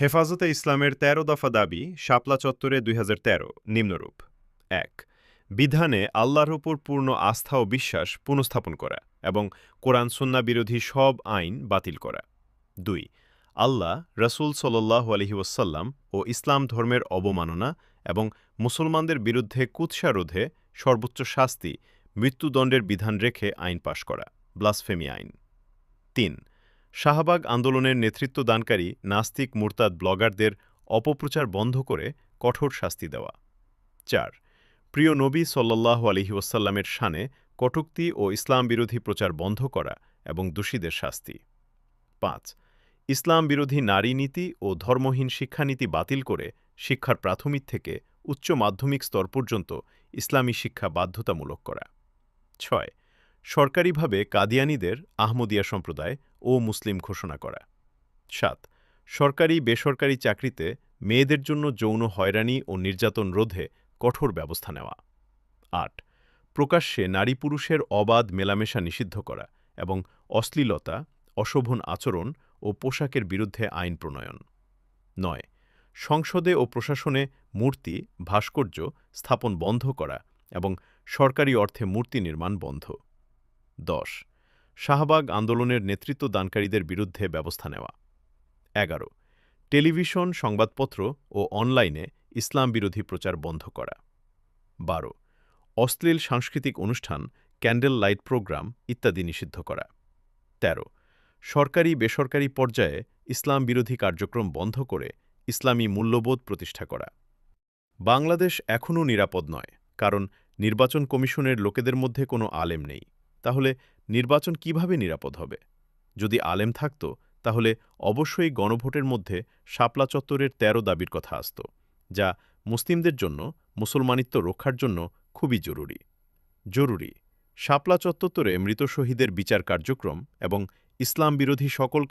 হেফাজতে ইসলামের ১৩ দফা দাবি শাপলা চত্বরে ২০১৩ নিম্নরূপ: ১. বিধানে আল্লাহর ওপর পূর্ণ আস্থা ও বিশ্বাস পুনঃস্থাপন করা এবং কোরআন সুন্নাহ বিরোধী সব আইন বাতিল করা। ২. আল্লাহ, রাসূল সাল্লাল্লাহু আলাইহি ওয়াসাল্লাম ও ইসলাম ধর্মের অবমাননা এবং মুসলমানদের বিরুদ্ধে কুৎসা রোধে সর্বোচ্চ শাস্তি মৃত্যুদণ্ডের বিধান রেখে আইন পাশ করা, ব্লাসফেমি আইন। ৩. শাহবাগ আন্দোলনের নেতৃত্বদানকারী নাস্তিক মুরতাদ ব্লগারদের অপপ্রচার বন্ধ করে কঠোর শাস্তি দেওয়া। ৪. প্রিয় নবী সাল্লাল্লাহু আলাইহি ওয়াসাল্লামের শানে কটূক্তি ও ইসলাম বিরোধী প্রচার বন্ধ করা এবং দোষীদের শাস্তি। ৫. ইসলাম বিরোধী নারী নীতি ও ধর্মহীন শিক্ষানীতি বাতিল করে শিক্ষার প্রাথমিক থেকে উচ্চ মাধ্যমিক স্তর পর্যন্ত ইসলামী শিক্ষা বাধ্যতামূলক করা। ৬. সরকারিভাবে কাদিয়ানীদের আহমদিয়া সম্প্রদায় ও মুসলিম ঘোষণা করা। ৭. সরকারি বেসরকারি চাকরিতে মেয়েদের জন্য যৌন হয়রানি ও নির্যাতন রোধে কঠোর ব্যবস্থা নেওয়া। ৮. প্রকাশ্যে নারী পুরুষের অবাধ মেলামেশা নিষিদ্ধ করা এবং অশ্লীলতা, অশোভন আচরণ ও পোশাকের বিরুদ্ধে আইন প্রণয়ন। ৯. সংসদে ও প্রশাসনে মূর্তি, ভাস্কর্য স্থাপন বন্ধ করা এবং সরকারি অর্থে মূর্তি নির্মাণ বন্ধ। ১০. শাহবাগ আন্দোলনের নেতৃত্বদানকারীদের বিরুদ্ধে ব্যবস্থা নেওয়া। ১১. টেলিভিশন, সংবাদপত্র ও অনলাইনে ইসলাম বিরোধী প্রচার বন্ধ করা। ১২. অশ্লীল সাংস্কৃতিক অনুষ্ঠান, ক্যান্ডেল লাইট প্রোগ্রাম ইত্যাদি নিষিদ্ধ করা। ১৩. সরকারি বেসরকারি পর্যায়ে ইসলাম বিরোধী কার্যক্রম বন্ধ করে ইসলামী মূল্যবোধ প্রতিষ্ঠা করা। বাংলাদেশ এখনও নিরাপদ নয়, কারণ নির্বাচন কমিশনের লোকেদের মধ্যে কোনো আলেম নেই। তাহলে নির্বাচন কিভাবে নিরাপদ হবে? যদি আলেম থাকত, তাহলে অবশ্যই গণভোটের মধ্যে শাপলা চত্বরের ১৩ দাবির কথা আসত, যা মুসলিমদের জন্য মুসলমানিত্ব রক্ষার জন্য খুবই জরুরি। শাপলা চত্বরে মৃত শহীদের বিচার কার্যক্রম এবং ইসলাম বিরোধী সকল